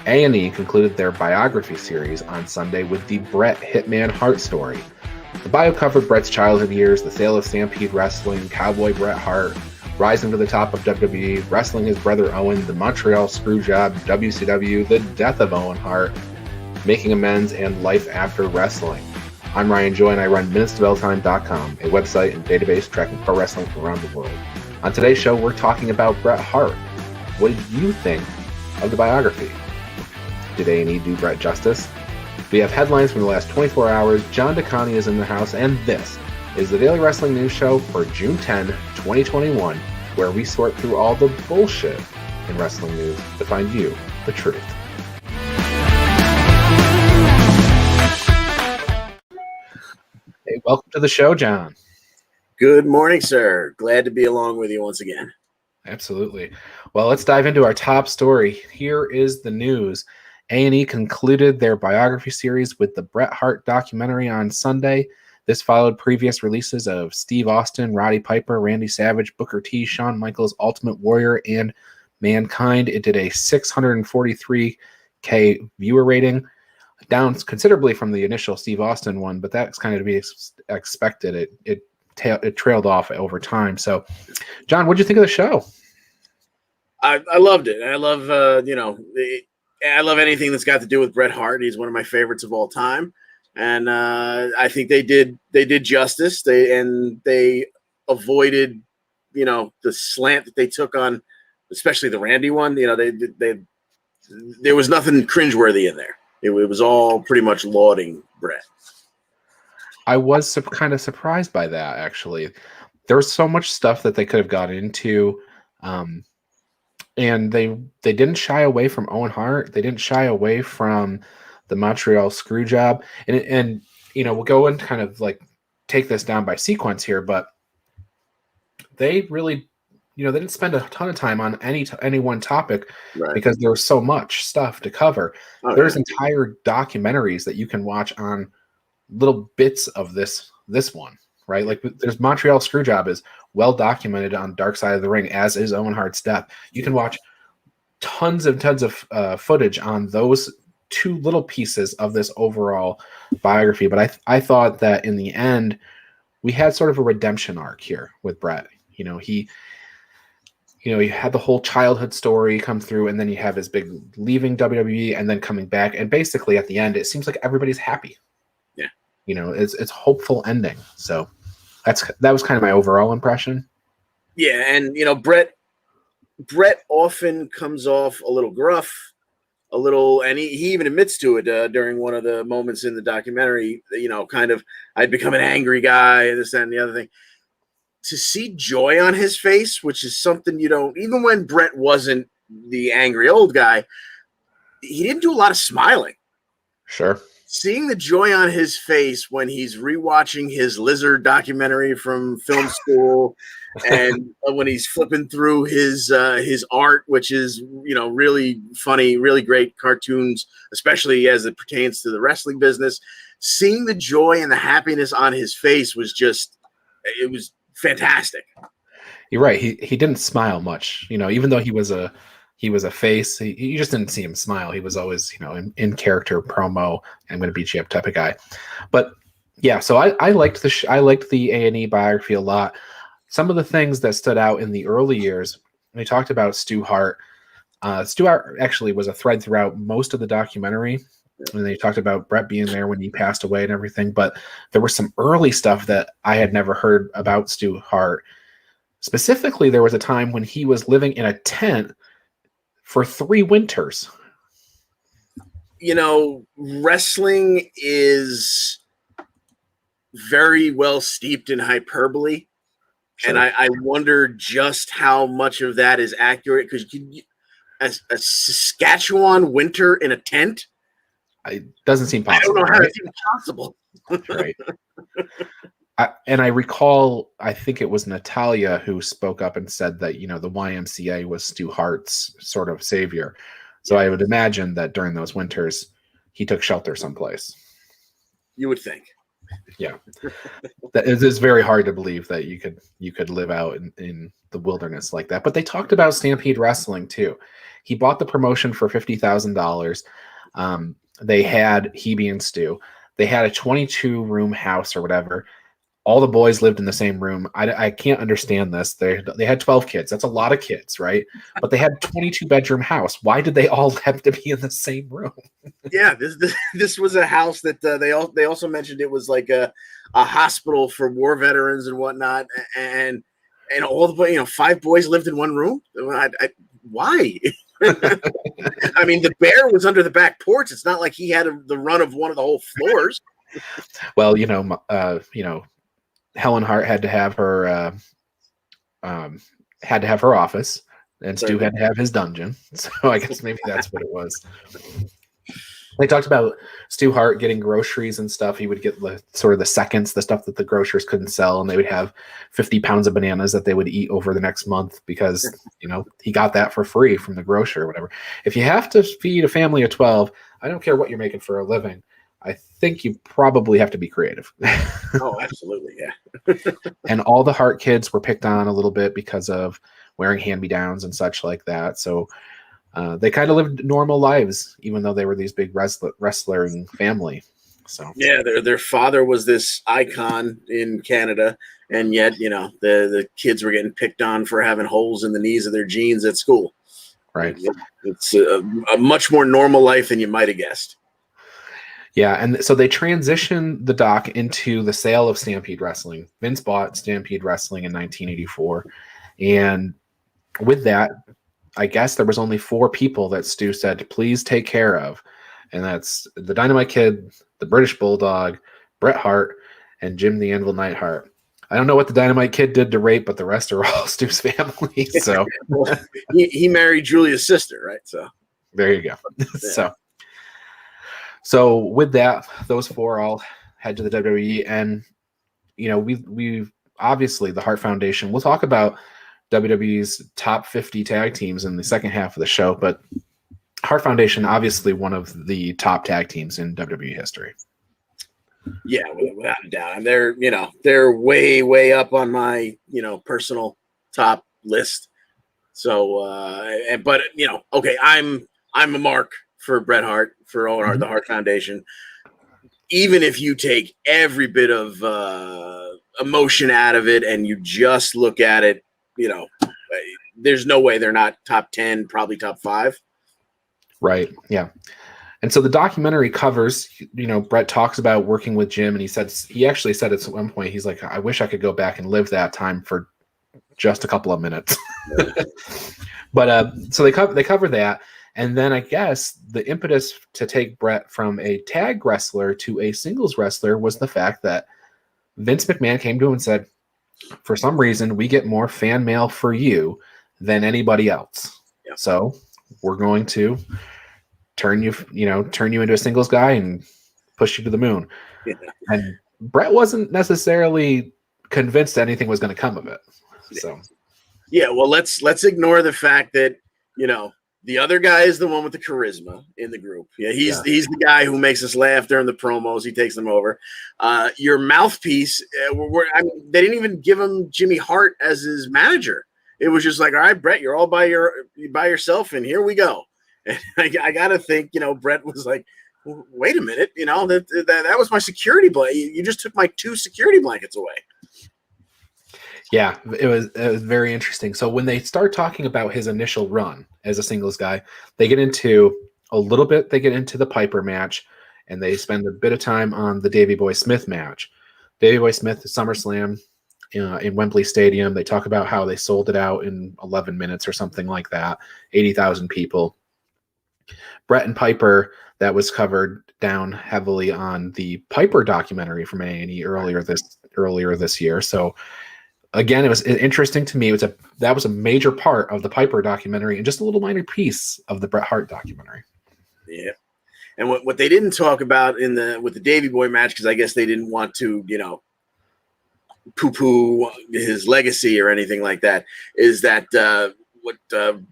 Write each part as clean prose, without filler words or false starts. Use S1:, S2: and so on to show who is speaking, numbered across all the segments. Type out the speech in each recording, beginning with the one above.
S1: A&E concluded their biography series on Sunday with the Bret Hitman Hart story. The bio covered Bret's childhood years, the sale of Stampede Wrestling, Cowboy Bret Hart, rising to the top of WWE, wrestling his brother Owen, the Montreal Screw Job, WCW, the death of Owen Hart, making amends, and life after wrestling. I'm Ryan Joy, and I run minutesofbelltime.com, a website and database tracking pro wrestling from around the world. On today's show, we're talking about Bret Hart. What did you think of the biography? Did A&E do Bret justice? We have headlines from the last 24 hours. John DeConnie is in the house, and this is the Daily Wrestling News Show for June 10, 2021, where we sort through all the bullshit in wrestling news to find you the truth. Hey, welcome to the show, John.
S2: Good morning, sir. Glad to be along with you once again.
S1: Absolutely. Well, let's dive into our top story. Here is the news. A&E concluded their biography series with the Bret Hart documentary on Sunday. This followed previous releases of Steve Austin, Roddy Piper, Randy Savage, Booker T, Shawn Michaels, Ultimate Warrior, and Mankind. It did a 643K viewer rating, down considerably from the initial Steve Austin one, but that's kind of to be expected. It trailed off over time. So, John, what did you think of the show?
S2: I loved it. I love I love anything that's got to do with Bret Hart. He's one of my favorites of all time, and I think they did justice. They avoided the slant that they took on, especially the Randy one. There was nothing cringeworthy in there. It was all pretty much lauding Bret.
S1: I was kind of surprised by that, actually. There was so much stuff that they could have got into, and they didn't shy away from Owen Hart. They didn't shy away from the Montreal Screw Job. And we'll go and kind of like take this down by sequence here, but they really, they didn't spend a ton of time on any one topic, right, because there was so much stuff to cover. There's entire documentaries that you can watch on little bits of this one, right? Like there's Montreal Screwjob is well documented on Dark Side of the Ring, as is Owen Hart's death. You can watch tons of footage on those two little pieces of this overall biography. But I thought that in the end, we had sort of a redemption arc here with Bret. He had the whole childhood story come through, and then you have his big leaving WWE and then coming back. And basically at the end, it seems like everybody's happy. It's hopeful ending. So that was kind of my overall impression.
S2: Yeah, and Bret often comes off a little gruff, and he even admits to it during one of the moments in the documentary. Kind of, I'd become an angry guy, this, that, and the other thing. To see joy on his face, which is something you don't, even when Bret wasn't the angry old guy, he didn't do a lot of smiling.
S1: Sure.
S2: Seeing the joy on his face when he's rewatching his lizard documentary from film school, and when he's flipping through his art, which is really funny, really great cartoons, especially as it pertains to the wrestling business. Seeing the joy and the happiness on his face was fantastic.
S1: You're right. He didn't smile much, even though he was a face. You just didn't see him smile. He was always, in character promo, I'm going to beat you up type of guy. But yeah, so I liked the A&E biography a lot. Some of the things that stood out in the early years, they talked about Stu Hart. Stu Hart actually was a thread throughout most of the documentary. And they talked about Bret being there when he passed away and everything. But there was some early stuff that I had never heard about Stu Hart. Specifically, there was a time when he was living in a tent for 3 winters.
S2: Wrestling is very well steeped in hyperbole. Sure. And I wonder just how much of that is accurate, because a Saskatchewan winter in a tent,
S1: it doesn't seem possible.
S2: I don't know how it's even possible.
S1: Right. I recall, I think it was Natalia who spoke up and said that, the YMCA was Stu Hart's sort of savior. So I would imagine that during those winters, he took shelter someplace.
S2: You would think.
S1: Yeah, that is very hard to believe that you could live out in the wilderness like that. But they talked about Stampede Wrestling too. He bought the promotion for $50,000. They had Hebe and Stu. They had a 22-room house or whatever. All the boys lived in the same room. I can't understand this. They had 12 kids. That's a lot of kids, right? But they had 22-bedroom house. Why did they all have to be in the same room?
S2: Yeah, this was a house that they also mentioned it was like a hospital for war veterans and whatnot, and all the 5 boys lived in one room. Why? I mean, the bear was under the back porch. It's not like he had the run of one of the whole floors.
S1: Well, Helen Hart had to have her office, and Stu had to have his dungeon. So I guess maybe that's what it was. They talked about Stu Hart getting groceries and stuff. He would get the seconds, the stuff that the grocers couldn't sell, and they would have 50 pounds of bananas that they would eat over the next month because he got that for free from the grocer or whatever. If you have to feed a family of 12, I don't care what you're making for a living, I think you probably have to be creative.
S2: Oh, absolutely, yeah.
S1: And all the Hart kids were picked on a little bit because of wearing hand-me-downs and such like that. So they kind of lived normal lives, even though they were these big wrestling family. So
S2: yeah, their father was this icon in Canada, and yet the kids were getting picked on for having holes in the knees of their jeans at school.
S1: Right,
S2: it's a much more normal life than you might have guessed.
S1: Yeah, and so they transitioned the doc into the sale of Stampede Wrestling. Vince bought Stampede Wrestling in 1984, and with that, I guess there was only 4 people that Stu said, please take care of. And that's the Dynamite Kid, the British Bulldog, Bret Hart, and Jim the Anvil Neidhart. I don't know what the Dynamite Kid did to rape, but the rest are all Stu's family. So
S2: well, he married Julia's sister, right? So
S1: there you go. Yeah. So with that, those 4 all head to the WWE, and we've obviously the Hart Foundation. We'll talk about WWE's top 50 tag teams in the second half of the show, but Hart Foundation, obviously one of the top tag teams in WWE history.
S2: Yeah, without a doubt. And they're way, way up on my, personal top list. So, but okay, I'm a mark for Bret Hart, for Owen Hart, the Hart Foundation. Even if you take every bit of emotion out of it and you just look at it, there's no way they're not top 10, probably top 5.
S1: Right. Yeah. And so the documentary covers, Bret talks about working with Jim, and he actually said at one point, he's like, I wish I could go back and live that time for just a couple of minutes. But so they cover that. And then I guess the impetus to take Bret from a tag wrestler to a singles wrestler was the fact that Vince McMahon came to him and said, for some reason, we get more fan mail for you than anybody else. Yeah. So we're going to turn you into a singles guy and push you to the moon. Yeah. And Bret wasn't necessarily convinced anything was going to come of it. So,
S2: yeah, well, let's ignore the fact that, the other guy is the one with the charisma in the group. Yeah, he's the guy who makes us laugh during the promos. He takes them over. Your mouthpiece, they didn't even give him Jimmy Hart as his manager. It was just like, all right, Bret, you're all by yourself, and here we go. And I got to think, Bret was like, wait a minute, that was my security blanket. You just took my 2 security blankets away.
S1: Yeah, it was very interesting. So when they start talking about his initial run as a singles guy, they get into the Piper match, and they spend a bit of time on the Davey Boy Smith match. Davey Boy Smith, SummerSlam in Wembley Stadium. They talk about how they sold it out in 11 minutes or something like that, 80,000 people. Bret and Piper, that was covered down heavily on the Piper documentary from A&E earlier this year. So again, it was interesting to me. That was a major part of the Piper documentary and just a little minor piece of the Bret Hart documentary.
S2: Yeah. And what they didn't talk about with the Davey Boy match, because I guess they didn't want to, poo-poo his legacy or anything like that, is that what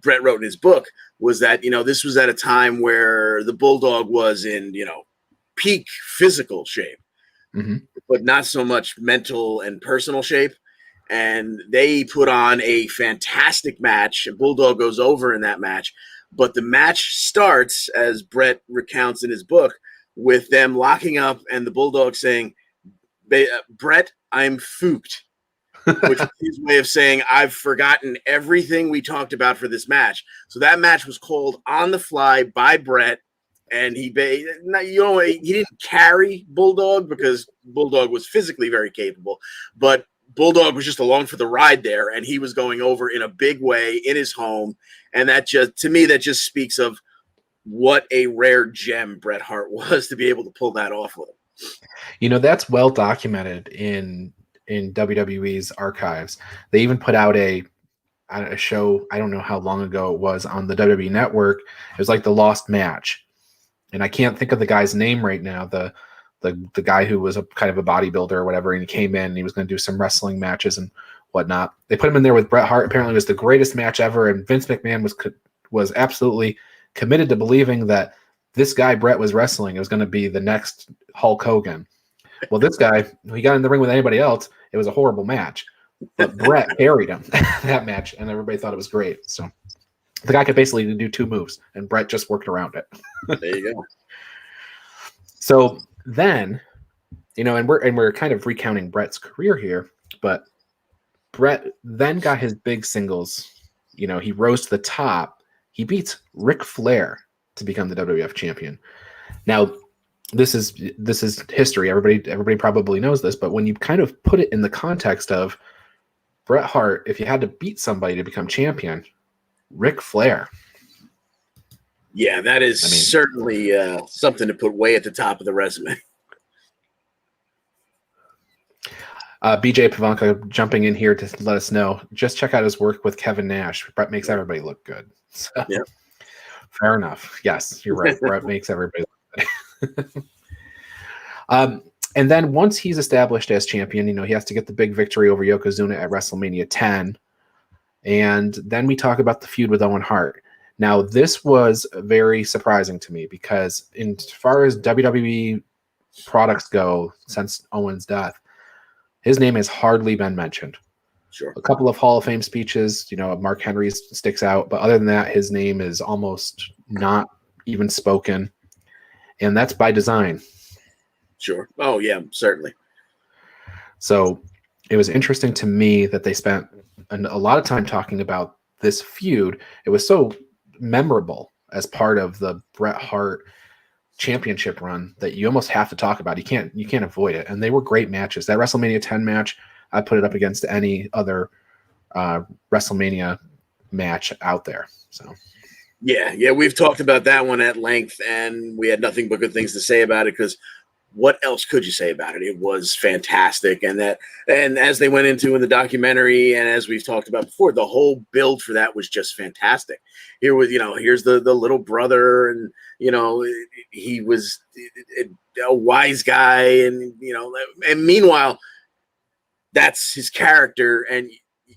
S2: Bret wrote in his book was that, this was at a time where the Bulldog was in, peak physical shape. Mm-hmm. but not so much mental and personal shape. And they put on a fantastic match. Bulldog goes over in that match, but the match starts, as Bret recounts in his book, with them locking up and the Bulldog saying, Bret, I'm fooked, which is his way of saying, I've forgotten everything we talked about for this match. So that match was called on the fly by Bret, and he didn't carry Bulldog because Bulldog was physically very capable, but Bulldog was just along for the ride there, and he was going over in a big way in his home. And that just, to me, that just speaks of what a rare gem Bret Hart was to be able to pull that off with him.
S1: That's well documented in WWE's archives. They even put out a show, I don't know how long ago it was, on the WWE Network. It was like the Lost Match. And I can't think of the guy's name right now, the guy who was a kind of a bodybuilder or whatever, and he came in and he was going to do some wrestling matches and whatnot. They put him in there with Bret Hart. Apparently it was the greatest match ever, and Vince McMahon was absolutely committed to believing that this guy Bret was wrestling. It was going to be the next Hulk Hogan. Well, this guy, he got in the ring with anybody else, it was a horrible match. But Bret carried him that match, and everybody thought it was great. So the guy could basically do two moves, and Bret just worked around it.
S2: There you go.
S1: So then, and we're kind of recounting Bret's career here, but Bret then got his big singles. He rose to the top. He beats Ric Flair to become the WWF champion. Now, this is history. Everybody probably knows this, but when you kind of put it in the context of Bret Hart, if you had to beat somebody to become champion, Ric Flair.
S2: Yeah, that is certainly something to put way at the top of the resume.
S1: BJ Pavanka jumping in here to let us know. Just check out his work with Kevin Nash. Bret makes everybody look good. So,
S2: yeah.
S1: Fair enough. Yes, you're right. Bret makes everybody look good. And then once he's established as champion, he has to get the big victory over Yokozuna at WrestleMania 10. And then we talk about the feud with Owen Hart. Now, this was very surprising to me because as far as WWE products go since Owen's death, his name has hardly been mentioned.
S2: Sure.
S1: A couple of Hall of Fame speeches, Mark Henry sticks out, but other than that, his name is almost not even spoken. And that's by design.
S2: Sure. Oh, yeah, certainly.
S1: So it was interesting to me that they spent a lot of time talking about this feud. It was so memorable as part of the Bret Hart championship run that you almost have to talk about. You can't avoid it. And they were great matches. That WrestleMania 10 match, I put it up against any other WrestleMania match out there. So
S2: yeah, we've talked about that one at length, and we had nothing but good things to say about it because what else could you say about it? It was fantastic. And as they went into in the documentary, and as we've talked about before, the whole build for that was just fantastic. Here's the little brother, and he was a wise guy, and and meanwhile, that's his character. And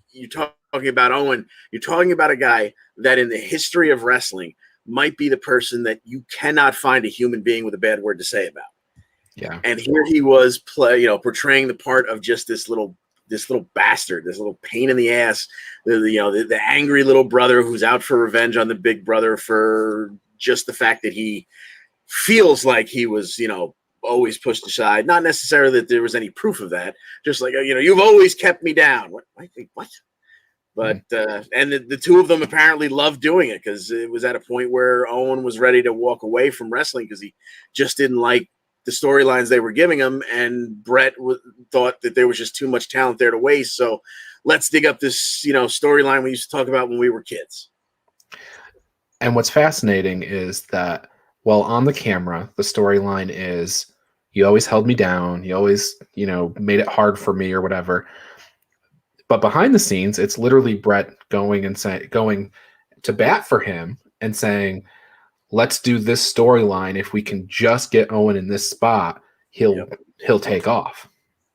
S2: you're talking about Owen, you're talking about a guy that in the history of wrestling might be the person that you cannot find a human being with a bad word to say about.
S1: Yeah.
S2: And here he was portraying the part of just this little bastard, this little pain in the ass, the angry little brother who's out for revenge on the big brother for just the fact that he feels like he was, always pushed aside. Not necessarily that there was any proof of that. Just like, you've always kept me down. What? But and the two of them apparently loved doing it because it was at a point where Owen was ready to walk away from wrestling because he just didn't like the storylines they were giving him, and Bret thought that there was just too much talent there to waste. So let's dig up this, storyline we used to talk about when we were kids.
S1: And what's fascinating is that while on the camera, the storyline is you always held me down, you always, made it hard for me or whatever. But behind the scenes, it's literally Bret going to bat for him and saying, let's do this storyline. If we can just get Owen in this spot, he'll take off.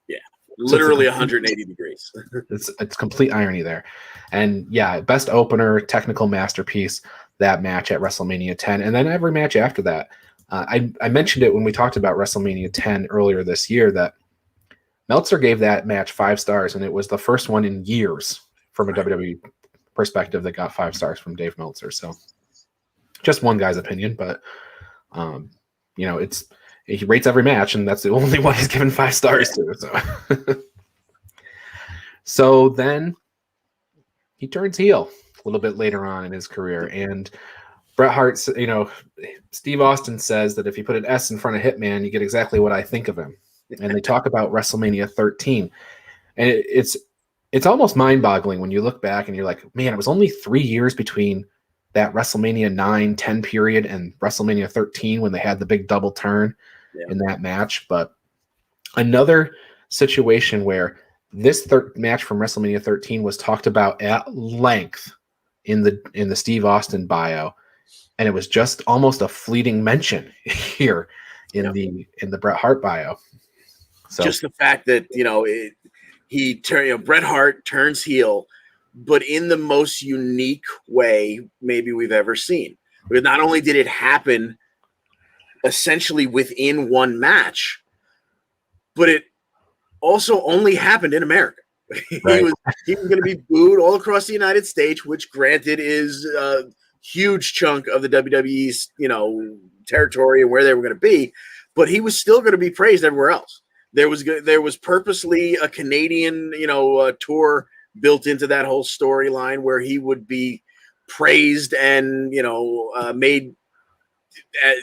S2: Yeah, literally 180 degrees.
S1: it's complete irony there. And yeah, best opener, technical masterpiece, that match at WrestleMania 10. And then every match after that. I mentioned it when we talked about WrestleMania 10 earlier this year that Meltzer gave that match 5 stars, and it was the first one in years from a WWE perspective that got 5 stars from Dave Meltzer. So just one guy's opinion, but he rates every match, and that's the only one he's given 5 stars to. So, so then he turns heel a little bit later on in his career, and Bret Hart, Steve Austin says that if you put an S in front of Hitman, you get exactly what I think of him. And they talk about WrestleMania 13, and it's almost mind-boggling when you look back and you're like, man, it was only 3 years between that WrestleMania 9-10 period and WrestleMania 13 when they had the big double turn in that match. But another situation where this match from WrestleMania 13 was talked about at length in the Steve Austin bio, and it was just almost a fleeting mention here in the Bret Hart bio. So
S2: just the fact that Bret Hart turns heel, but in the most unique way maybe we've ever seen. Because not only did it happen essentially within one match, but it also only happened in America.
S1: Right.
S2: He was going to be booed all across the United States, which granted is a huge chunk of the WWE's territory and where they were going to be, but he was still going to be praised everywhere else. There was purposely a Canadian tour built into that whole storyline where he would be praised and made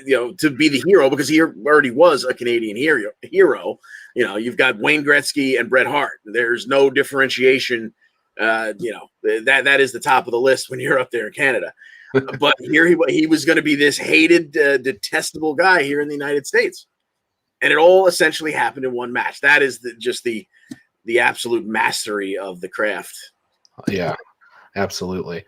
S2: to be the hero, because he already was a Canadian hero. You've got Wayne Gretzky and Bret Hart. There's no differentiation. That is the top of the list when you're up there in Canada. But here he was going to be this hated, detestable guy here in the United States. And it all essentially happened in one match. That is just the absolute mastery of the craft.
S1: Yeah, absolutely.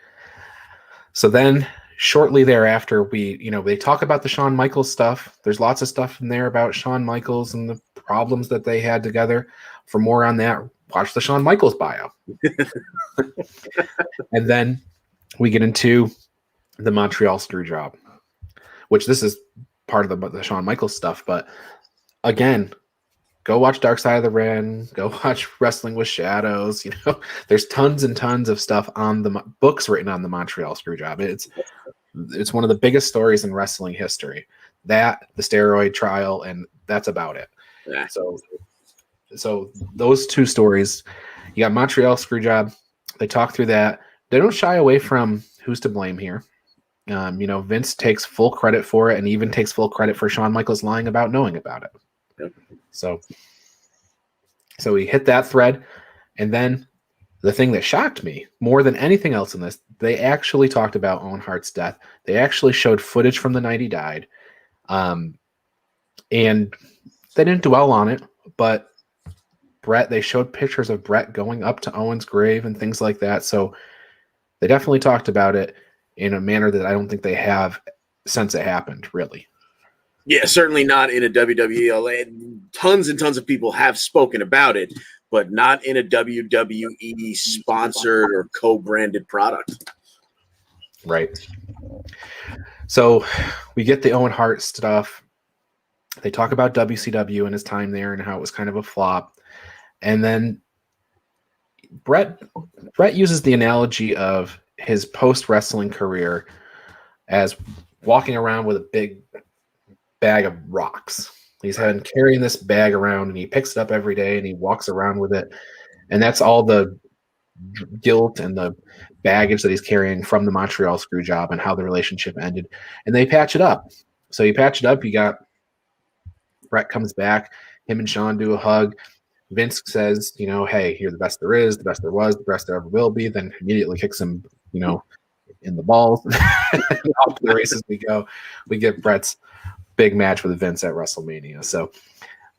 S1: So then shortly thereafter, they talk about the Shawn Michaels stuff. There's lots of stuff in there about Shawn Michaels and the problems that they had together. For more on that, watch the Shawn Michaels bio. And then we get into the Montreal Screw Job, which this is part of the Shawn Michaels stuff. But again, go watch Dark Side of the Ring. Go watch Wrestling with Shadows. There's tons and tons of stuff on the books written on the Montreal Screw Job. It's one of the biggest stories in wrestling history. That, the steroid trial, and that's about it.
S2: Yeah.
S1: So those two stories, you got Montreal Screw Job. They talk through that. They don't shy away from who's to blame here. Vince takes full credit for it, and even takes full credit for Shawn Michaels lying about knowing about it.
S2: Yep.
S1: So we hit that thread, and then the thing that shocked me more than anything else in this, they actually talked about Owen Hart's death. They actually showed footage from the night he died, and they didn't dwell on it, but they showed pictures of Bret going up to Owen's grave and things like that. So they definitely talked about it in a manner that I don't think they have since it happened, really.
S2: Yeah, certainly not in a WWE. Tons and tons of people have spoken about it, but not in a WWE sponsored or co-branded product.
S1: Right. So we get the Owen Hart stuff. They talk about WCW and his time there and how it was kind of a flop. And then Bret uses the analogy of his post-wrestling career as walking around with a big bag of rocks. He's carrying this bag around, and he picks it up every day and he walks around with it. And that's all the guilt and the baggage that he's carrying from the Montreal Screw Job and how the relationship ended. And they patch it up. So you patch it up. You got Bret comes back. Him and Shawn do a hug. Vince says, hey, you're the best there is, the best there was, the best there ever will be. Then immediately kicks him, in the balls. Off to the races we go. We get Bret's big match with Vince at WrestleMania. So,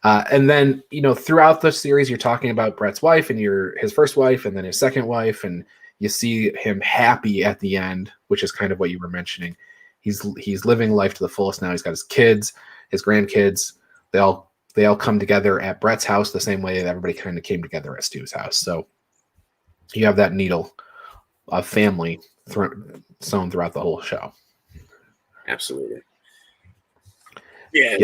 S1: and then, throughout the series, you're talking about Bret's wife and his first wife and then his second wife. And you see him happy at the end, which is kind of what you were mentioning. He's living life to the fullest now. He's got his kids, his grandkids. They all come together at Bret's house the same way that everybody kind of came together at Stu's house. So you have that needle of family sewn throughout the whole show.
S2: Absolutely. Yeah,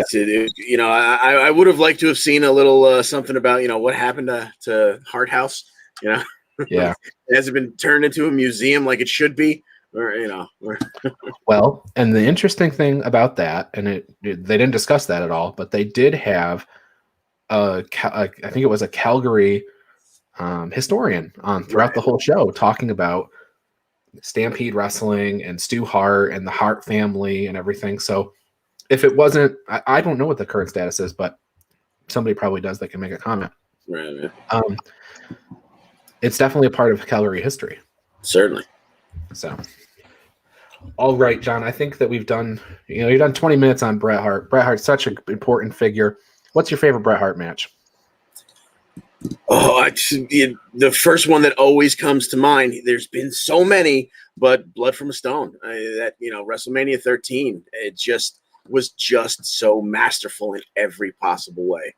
S2: I would have liked to have seen a little something about what happened to Hart House. You know,
S1: Yeah.
S2: Has it been turned into a museum like it should be? Or
S1: Well, and the interesting thing about that, and they didn't discuss that at all, but they did have I think it was a Calgary historian on throughout the whole show talking about Stampede Wrestling and Stu Hart and the Hart family and everything. So if it wasn't, I don't know what the current status is, but somebody probably does that can make a comment.
S2: Right.
S1: It's definitely a part of Calgary history.
S2: Certainly.
S1: So, all right, John, I think that you've done 20 minutes on Bret Hart. Bret Hart's such an important figure. What's your favorite Bret Hart match?
S2: Oh, the first one that always comes to mind. There's been so many, but Blood from a Stone. WrestleMania 13. It just was just so masterful in every possible way.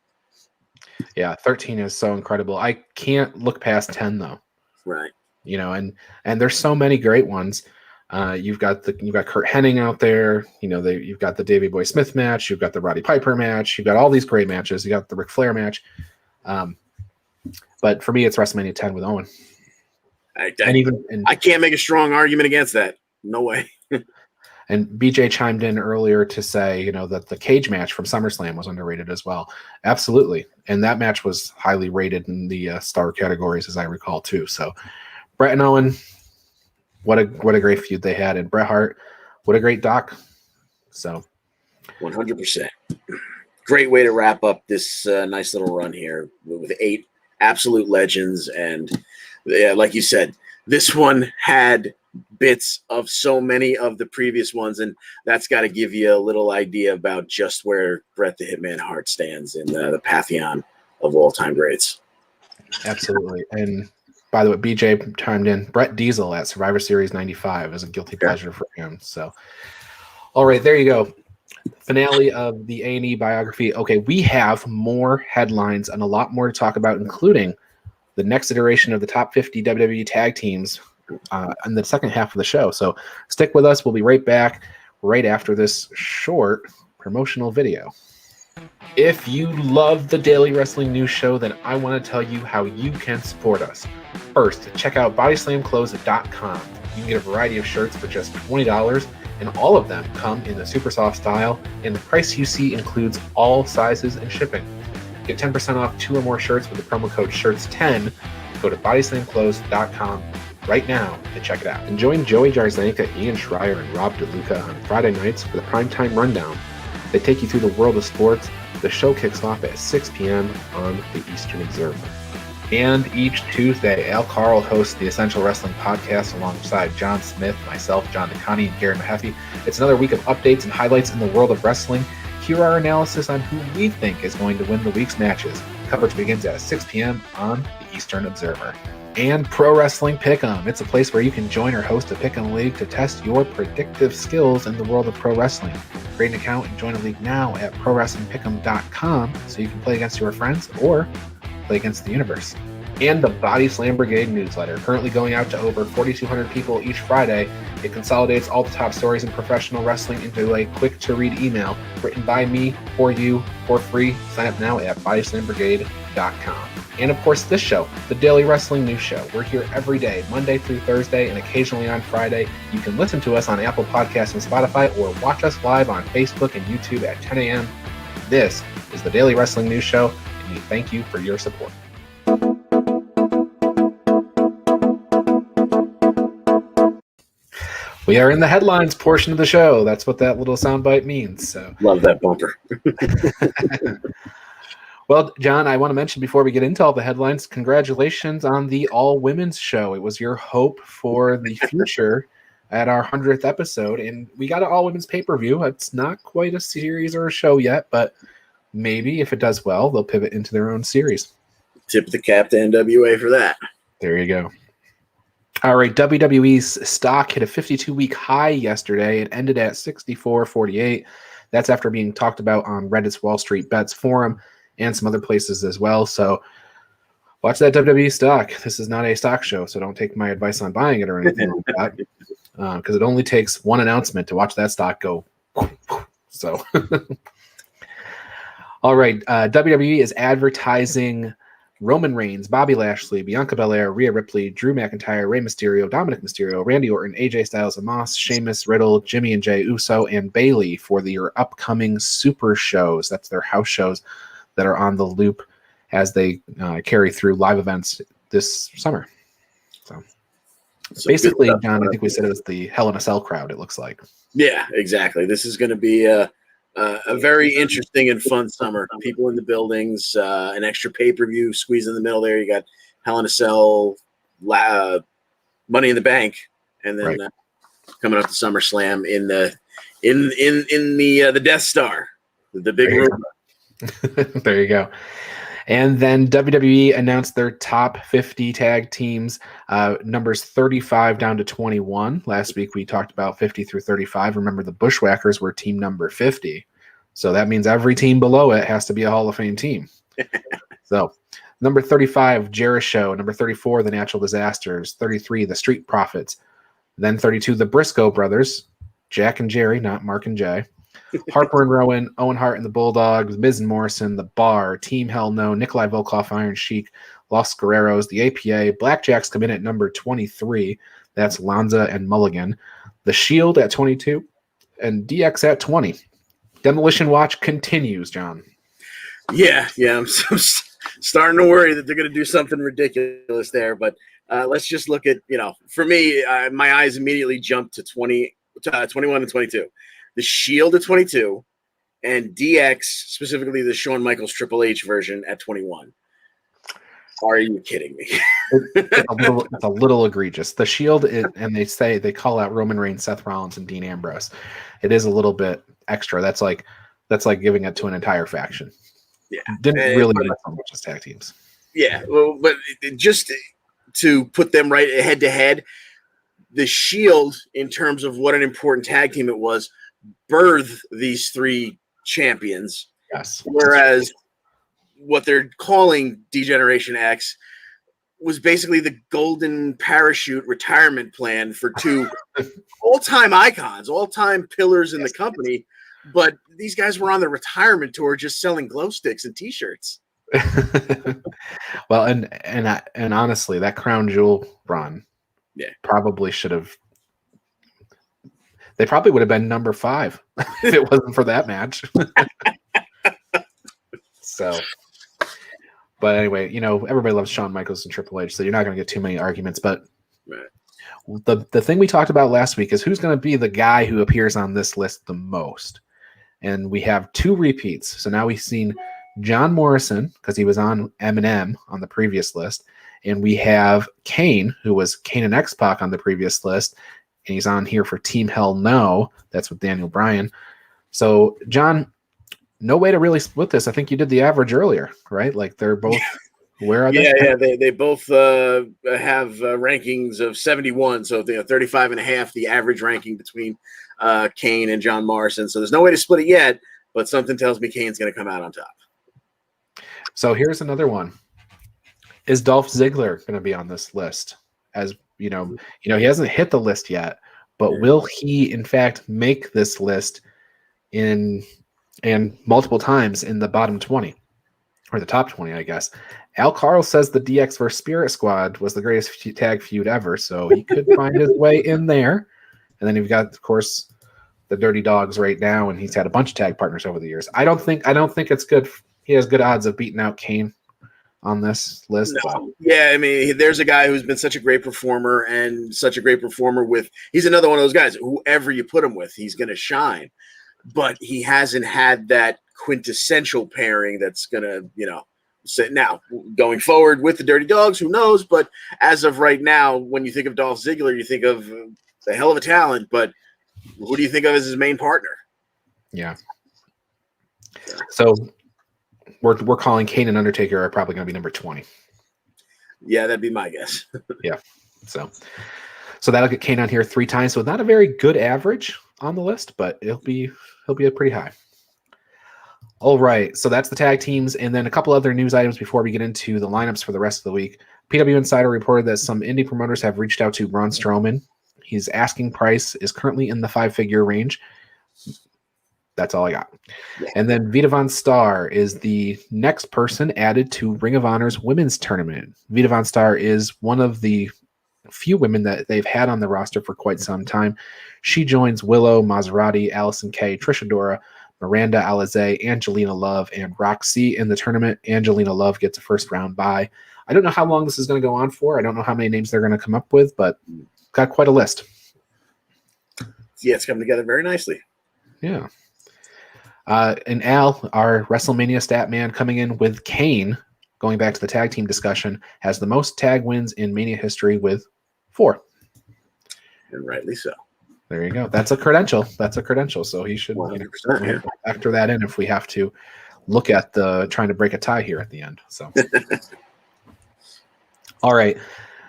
S1: Yeah, 13 is so incredible. I can't look past 10 though.
S2: Right.
S1: And there's so many great ones. You've got Kurt Hennig out there. You've got the Davey Boy Smith match. You've got the Roddy Piper match. You've got all these great matches. You got the Ric Flair match. But for me, it's WrestleMania 10 with Owen.
S2: I can't make a strong argument against that. No way.
S1: And BJ chimed in earlier to say, that the cage match from SummerSlam was underrated as well. Absolutely. And that match was highly rated in the star categories, as I recall, too. So Bret and Owen, what a great feud they had. And Bret Hart, what a great doc. So
S2: 100%. Great way to wrap up this nice little run here with 8 absolute legends. And like you said, this one had bits of so many of the previous ones, and that's got to give you a little idea about just where Bret the Hitman Hart stands in the pantheon of all-time greats.
S1: Absolutely. And by the way, BJ chimed in, Bret Diesel at Survivor Series 95 is a guilty pleasure for him. So, all right, there you go. Finale of the A&E biography. Okay, we have more headlines and a lot more to talk about, including the next iteration of the top 50 WWE tag teams in the second half of the show. So stick with us. We'll be right back right after this short promotional video. If you love the Daily Wrestling News Show, then I want to tell you how you can support us. First, check out bodyslamclothes.com. You can get a variety of shirts for just $20, and all of them come in the super soft style, and the price you see includes all sizes and shipping. Get 10% off 2 or more shirts with the promo code SHIRTS10. Go to bodyslamclothes.com right now to check it out. And join Joey Jarzenka, Ian Schreier, and Rob DeLuca on Friday nights for the Primetime Rundown. They take you through the world of sports. The show kicks off at 6 p.m. on the Eastern Observer. And each Tuesday, Al Carl hosts the Essential Wrestling Podcast alongside John Smith, myself, John DeConnie, and Gary Mahaffey. It's another week of updates and highlights in the world of wrestling. Hear our analysis on who we think is going to win the week's matches. Coverage begins at 6 p.m. on the Eastern Observer. And Pro Wrestling Pick'em. It's a place where you can join or host a Pick'em League to test your predictive skills in the world of pro wrestling. Create an account and join a league now at ProWrestlingPick'em.com so you can play against your friends or play against the universe. And the Body Slam Brigade newsletter, currently going out to over 4,200 people each Friday. It consolidates all the top stories in professional wrestling into a quick-to-read email written by me for you for free. Sign up now at BodySlamBrigade.com. And of course, this show, the Daily Wrestling News Show. We're here every day, Monday through Thursday, and occasionally on Friday. You can listen to us on Apple Podcasts and Spotify, or watch us live on Facebook and YouTube at 10 a.m. This is the Daily Wrestling News Show, and we thank you for your support. We are in the headlines portion of the show. That's what that little soundbite means. So
S2: love that bumper.
S1: Well, John, I want to mention before we get into all the headlines, congratulations on the all-women's show. It was your hope for the future at our 100th episode, and we got an all-women's pay-per-view. It's not quite a series or a show yet, but maybe if it does well, they'll pivot into their own series.
S2: Tip the cap to NWA for that.
S1: There you go. All right, WWE's stock hit a 52-week high yesterday. It ended at 64.48. That's after being talked about on Reddit's Wall Street Bets forum and some other places as well. So watch that WWE stock. This is not a stock show, so don't take my advice on buying it or anything like that, because it only takes one announcement to watch that stock go. So All right. WWE is advertising Roman Reigns, Bobby Lashley, Bianca Belair, Rhea Ripley, Drew McIntyre, Rey Mysterio, Dominic Mysterio, Randy Orton, AJ Styles, Omos, Sheamus, Riddle, Jimmy and Jay Uso, and Bayley for their upcoming super shows. That's their house shows that are on the loop as they carry through live events this summer. So basically, John, I think we said it was the Hell in a Cell crowd, it looks like.
S2: Yeah, exactly. This is going to be a very interesting and fun summer. People in the buildings, an extra pay-per-view squeezed in the middle there. You got Hell in a Cell, Money in the Bank, and then coming up to SummerSlam in the Death Star, the big room.
S1: There you go. And then WWE announced their top 50 tag teams, numbers 35 down to 21. Last week we talked about 50 through 35. Remember, the Bushwhackers were team number 50. So that means every team below it has to be a Hall of Fame team. So number 35, Jericho. Number 34, the Natural Disasters. 33, the Street Profits. Then 32, the Briscoe Brothers. Jack and Jerry, not Mark and Jay. Harper and Rowan, Owen Hart and the Bulldogs, Miz and Morrison, The Bar, Team Hell No, Nikolai Volkov, Iron Sheik, Los Guerreros, the APA. Blackjacks come in at number 23. That's Lanza and Mulligan. The Shield at 22 and DX at 20. Demolition Watch continues, John.
S2: Yeah. I'm starting to worry that they're going to do something ridiculous there. But let's just look at, for me, my eyes immediately jumped to 21 and 22. The Shield at 22, and DX, specifically the Shawn Michaels Triple H version, at 21. Are you kidding me?
S1: It's a little egregious. The Shield, and they call out Roman Reigns, Seth Rollins, and Dean Ambrose. It is a little bit extra. That's like giving it to an entire faction.
S2: Yeah,
S1: didn't really get so much as tag teams.
S2: Yeah, well, but just to put them right head to head, the Shield, in terms of what an important tag team it was, birthed these three champions.
S1: Yes.
S2: Whereas what they're calling D-Generation X was basically the golden parachute retirement plan for two all-time icons, all-time pillars in the company. But these guys were on the retirement tour just selling glow sticks and T-shirts.
S1: Well, and honestly, that Crown Jewel run probably should have. They probably would have been number 5 if it wasn't for that match. So, but anyway, everybody loves Shawn Michaels and Triple H, so you're not going to get too many arguments. But the thing we talked about last week is who's going to be the guy who appears on this list the most. And we have 2 repeats. So now we've seen John Morrison, because he was on M&M on the previous list. And we have Kane, who was Kane and X-Pac on the previous list. And he's on here for Team Hell No. That's with Daniel Bryan. So, John, no way to really split this. I think you did the average earlier, right? Like they're both where are they?
S2: Yeah. They both have rankings of 71. So 35 and a half, the average ranking between Kane and John Morrison. So there's no way to split it yet, but something tells me Kane's going to come out on top.
S1: So here's another one. Is Dolph Ziggler going to be on this list? As he hasn't hit the list yet, but will he in fact make this list and multiple times in the bottom 20 or the top 20, I guess? Al Carl says the DX vs Spirit Squad was the greatest tag feud ever, so he could find his way in there. And then you've got, of course, the Dirty Dogs right now, and he's had a bunch of tag partners over the years. I don't think it's good. He has good odds of beating out Kane on this list.
S2: No. Yeah, I mean, there's a guy who's been such a great performer he's another one of those guys. Whoever you put him with, he's going to shine. But he hasn't had that quintessential pairing that's going to, sit now going forward with the Dirty Dogs. Who knows? But as of right now, when you think of Dolph Ziggler, you think of a hell of a talent. But who do you think of as his main partner?
S1: Yeah. So we're calling Kane and Undertaker are probably going to be number 20.
S2: Yeah, that'd be my guess.
S1: Yeah. So that'll get Kane on here 3 times. So not a very good average on the list, but he'll be pretty high. All right. So that's the tag teams. And then a couple other news items before we get into the lineups for the rest of the week. PW Insider reported that some indie promoters have reached out to Braun Strowman. His asking price is currently in the 5-figure range. That's all I got.
S2: Yeah.
S1: And then Vita Von Star is the next person added to Ring of Honor's women's tournament. Vita Von Star is one of the few women that they've had on the roster for quite some time. She joins Willow, Maserati, Allison Kay, Trish Adora, Miranda Alizé, Angelina Love, and Roxy in the tournament. Angelina Love gets a first round bye. I don't know how long this is going to go on for. I don't know how many names they're going to come up with, but got quite a list.
S2: Yeah, it's coming together very nicely.
S1: Yeah. And Al, our WrestleMania stat man, coming in with Kane, going back to the tag team discussion, has the most tag wins in Mania history with 4.
S2: And rightly so.
S1: There you go. That's a credential. So he should
S2: 100%,
S1: factor that in if we have to look at the trying to break a tie here at the end. So, all right.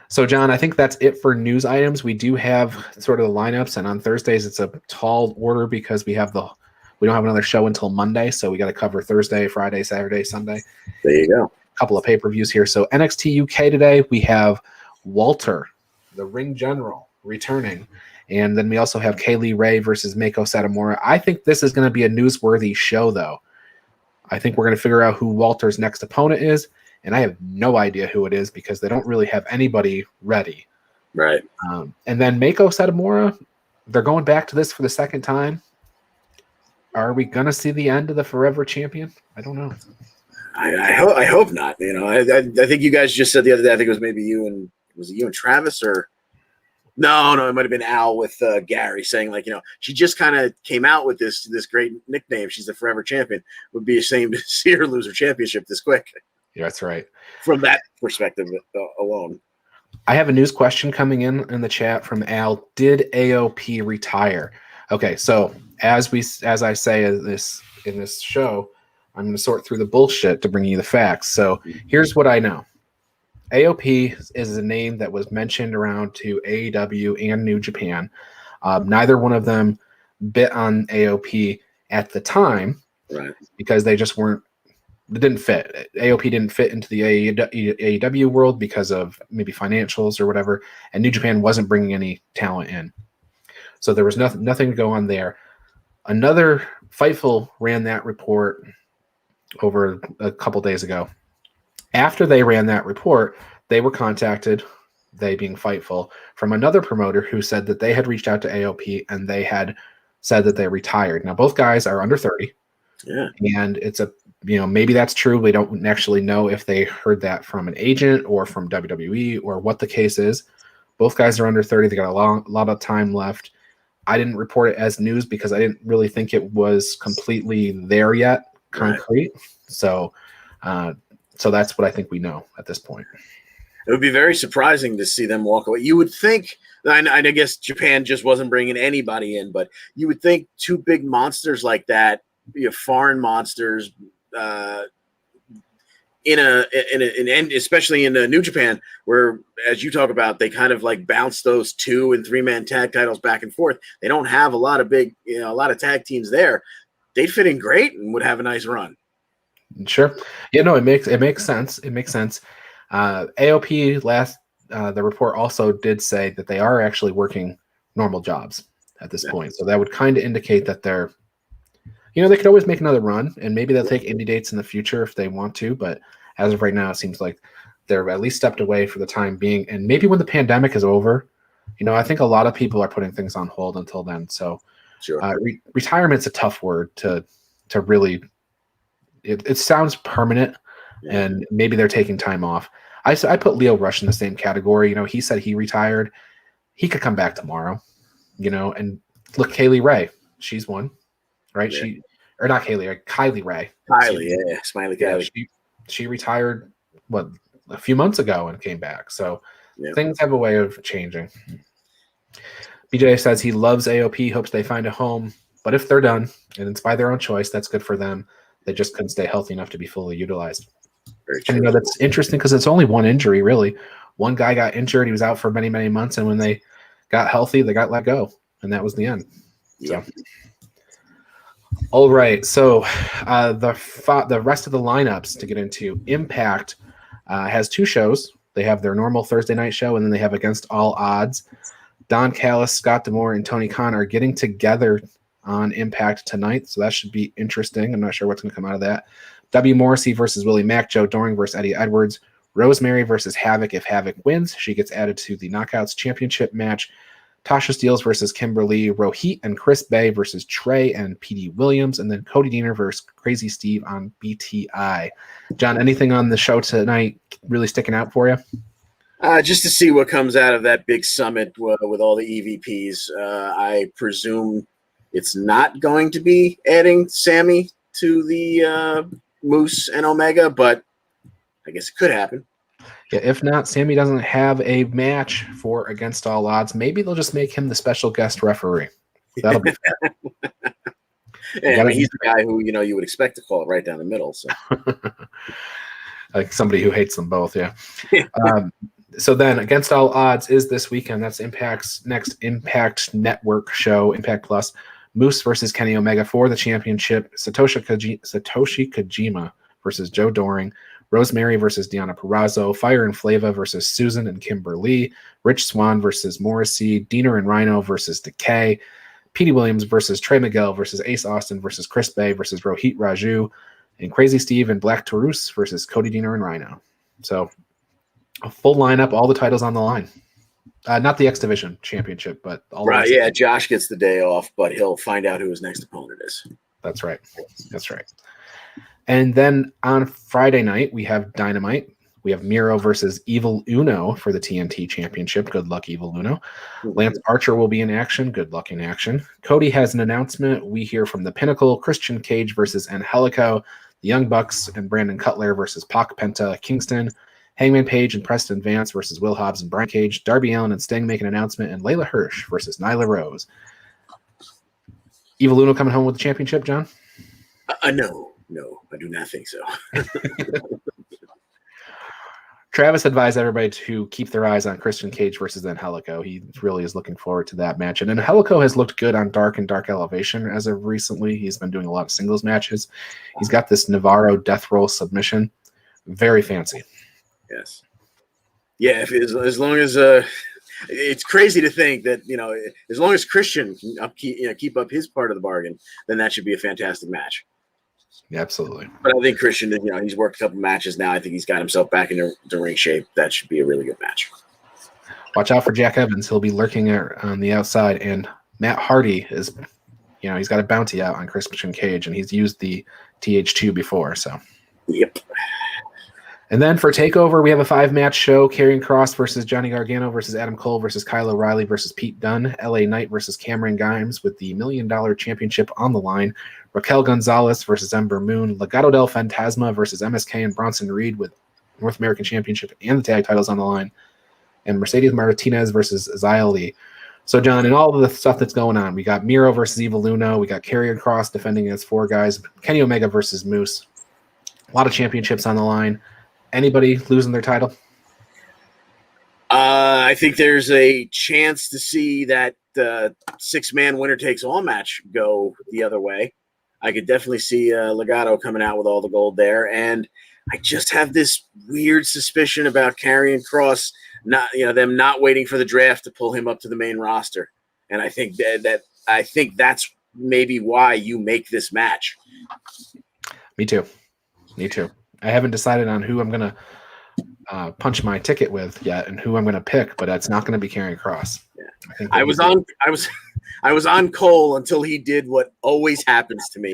S1: So, John, I think that's it for news items. We do have sort of the lineups, and on Thursdays it's a tall order because we don't have another show until Monday, so we got to cover Thursday, Friday, Saturday, Sunday.
S2: There you go.
S1: A couple of pay-per-views here. So NXT UK today, we have Walter, the Ring General, returning. And then we also have Kaylee Ray versus Mako Satomura. I think this is going to be a newsworthy show, though. I think we're going to figure out who Walter's next opponent is, and I have no idea who it is because they don't really have anybody ready.
S2: Right.
S1: And then Mako Satomura, they're going back to this for the second time. Are we going to see the end of the Forever Champion? I don't know.
S2: I hope not. You know, I think you guys just said the other day. I think it was maybe you and Travis or no, it might have been Al with Gary saying like, you know, she just kind of came out with this great nickname. She's the Forever Champion. It would be a shame to see her lose her championship this quick.
S1: Yeah, that's right.
S2: From that perspective alone.
S1: I have a news question coming in the chat from Al. Did AOP retire? Okay, so as I say in this show, I'm going to sort through the bullshit to bring you the facts. So here's what I know. AOP is a name that was mentioned around to AEW and New Japan. Neither one of them bit on AOP at the time,
S2: right?
S1: Because they just weren't. It didn't fit. AOP didn't fit into the AEW world because of maybe financials or whatever, and New Japan wasn't bringing any talent in. So there was nothing to go on there. Another Fightful ran that report over a couple days ago. After they ran that report, they were contacted, they being Fightful, from another promoter who said that they had reached out to AOP and they said that they retired. Now, both guys are under 30.
S2: Yeah.
S1: And it's maybe that's true. We don't actually know if they heard that from an agent or from WWE or what the case is. Both guys are under 30. They got a lot of time left. I didn't report it as news because I didn't really think it was completely there yet, concrete. Right. So that's what I think we know at this point.
S2: It would be very surprising to see them walk away. You would think, I guess Japan just wasn't bringing anybody in, but you would think two big monsters like that, foreign monsters, especially in New Japan, where, as you talk about, they kind of like bounce those 2- and 3-man tag titles back and forth. They don't have a lot of tag teams there. They'd fit in great and would have a nice run.
S1: Sure. Yeah, no, it makes sense. It makes sense. AOP the report also did say that they are actually working normal jobs at this point. So that would kind of indicate that they're, they could always make another run, and maybe they'll take indie dates in the future if they want to. But as of right now, it seems like they're at least stepped away for the time being. And maybe when the pandemic is over, I think a lot of people are putting things on hold until then. So
S2: sure.
S1: Retirement's a tough word to really. It sounds permanent, and maybe they're taking time off. I put Leo Rush in the same category. He said he retired. He could come back tomorrow, and look, Kaylee Ray, she's one, right?
S2: Yeah.
S1: Kylie Ray.
S2: Kylie, Smiley Kylie.
S1: She retired, a few months ago and came back. So things have a way of changing. BJ says he loves AOP, hopes they find a home, but if they're done, and it's by their own choice, that's good for them. They just couldn't stay healthy enough to be fully utilized.
S2: Very true.
S1: And that's interesting because it's only one injury, really. One guy got injured. He was out for many, many months. And when they got healthy, they got let go. And that was the end.
S2: Yeah.
S1: So. All right. So the rest of the lineups to get into. Impact has 2 shows. They have their normal Thursday night show, and then they have Against All Odds. Don Callis, Scott D'Amore, and Tony Khan are getting together on Impact tonight, so that should be interesting. I'm not sure what's going to come out of that. W. Morrissey versus Willie Mack, Joe Doring versus Eddie Edwards, Rosemary versus Havoc. If Havoc wins, she gets added to the Knockouts Championship match. Tasha Steeles versus Kimberly Rohit and Chris Bay versus Trey and P.D. Williams, and then Cody Deaner versus Crazy Steve on BTI. John, anything on the show tonight really sticking out for you?
S2: Just to see what comes out of that big summit with all the EVPs. I presume it's not going to be adding Sammy to the Moose and Omega, but I guess it could happen.
S1: Yeah, if not, Sammy doesn't have a match for Against All Odds. Maybe they'll just make him the special guest referee. That'll be fun.
S2: Yeah, I mean, he's the guy who you would expect to call it right down the middle. So,
S1: like somebody who hates them both, yeah. So then, Against All Odds is this weekend. That's Impact's next Impact Network show, Impact Plus. Moose versus Kenny Omega for the championship. Satoshi Kojima versus Joe Doring. Rosemary versus Deonna Purrazzo, Fire and Flava versus Susan and Kimberly, Rich Swann versus Morrissey, Deaner and Rhino versus Decay, Petey Williams versus Trey Miguel versus Ace Austin versus Chris Bay versus Rohit Raju, and Crazy Steve and Black Taurus versus Cody Deaner and Rhino. So a full lineup, all the titles on the line. Not the X Division Championship, but all
S2: right. Yeah, Josh gets the day off, but he'll find out who his next opponent is.
S1: That's right. That's right. And then on Friday night, we have Dynamite. We have Miro versus Evil Uno for the TNT Championship. Good luck, Evil Uno. Lance Archer will be in action. Good luck in action. Cody has an announcement. We hear from the Pinnacle, Christian Cage versus Angelico, the Young Bucks and Brandon Cutler versus Pac Penta Kingston, Hangman Page and Preston Vance versus Will Hobbs and Brian Cage, Darby Allin and Sting make an announcement, and Layla Hirsch versus Nyla Rose. Evil Uno coming home with the championship, John?
S2: No, I do not think so.
S1: Travis advised everybody to keep their eyes on Christian Cage versus Angelico. He really is looking forward to that match. And Angelico has looked good on Dark and Dark Elevation as of recently. He's been doing a lot of singles matches. He's got this Navarro death roll submission. Very fancy.
S2: Yes. Yeah, as long as it's crazy to think that, as long as Christian can keep up his part of the bargain, then that should be a fantastic match.
S1: Yeah, absolutely.
S2: But I think Christian, he's worked a couple matches now. I think he's got himself back in the ring shape. That should be a really good match.
S1: Watch out for Jack Evans. He'll be lurking on the outside. And Matt Hardy is, he's got a bounty out on Christian Cage, and he's used the TH2 before. So.
S2: Yep.
S1: And then for TakeOver, we have a 5-match show. Karrion Kross versus Johnny Gargano versus Adam Cole versus Kyle O'Reilly versus Pete Dunne. LA Knight versus Cameron Grimes with the $1 Million Championship on the line. Raquel Gonzalez versus Ember Moon. Legado del Fantasma versus MSK and Bronson Reed with North American Championship and the tag titles on the line. And Mercedes Martinez versus Xia Li. So, John, and all of the stuff that's going on, we got Miro versus Evil Uno. We got Karrion Kross defending against 4 guys. Kenny Omega versus Moose. A lot of championships on the line. Anybody losing their title?
S2: I think there's a chance to see that 6-man winner takes all match go the other way. I could definitely see Legado coming out with all the gold there. And I just have this weird suspicion about Karrion Kross, them not waiting for the draft to pull him up to the main roster. And I think I think that's maybe why you make this match.
S1: Me too. I haven't decided on who I'm going to punch my ticket with yet and who I'm going to pick, but it's not going to be Karrion Kross.
S2: Yeah. I was on Cole until he did what always happens to me.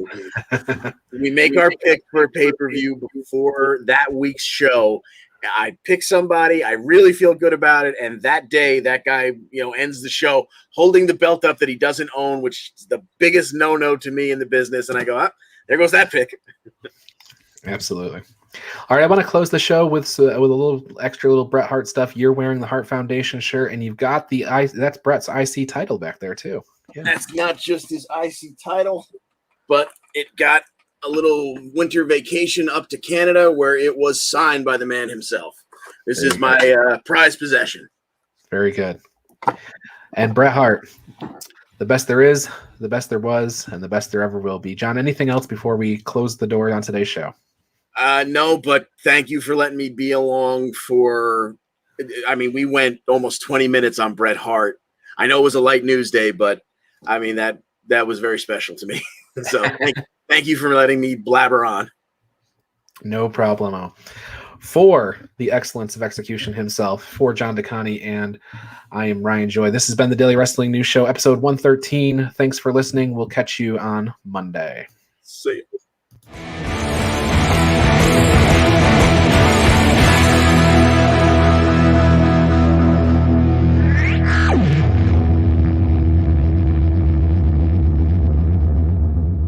S2: We make our pick for a pay-per-view before that week's show. I pick somebody, I really feel good about it, and that day that guy, ends the show holding the belt up that he doesn't own, which is the biggest no-no to me in the business, and I go, there goes that pick.
S1: Absolutely. All right, I want to close the show with a little Bret Hart stuff. You're wearing the Hart Foundation shirt, and you've got that's Bret's IC title back there too. Yeah. That's
S2: not just his IC title, but it got a little winter vacation up to Canada where it was signed by the man himself. This is my prized possession.
S1: Very good. And Bret Hart, the best there is, the best there was, and the best there ever will be. John, anything else before we close the door on today's show?
S2: No, but thank you for letting me be along we went almost 20 minutes on Bret Hart. I know it was a light news day, but that that was very special to me. So thank you for letting me blabber on.
S1: No problemo. For the excellence of execution himself, for John DeConnie, and I am Ryan Joy. This has been the Daily Wrestling News Show, episode 113. Thanks for listening. We'll catch you on Monday.
S2: See you.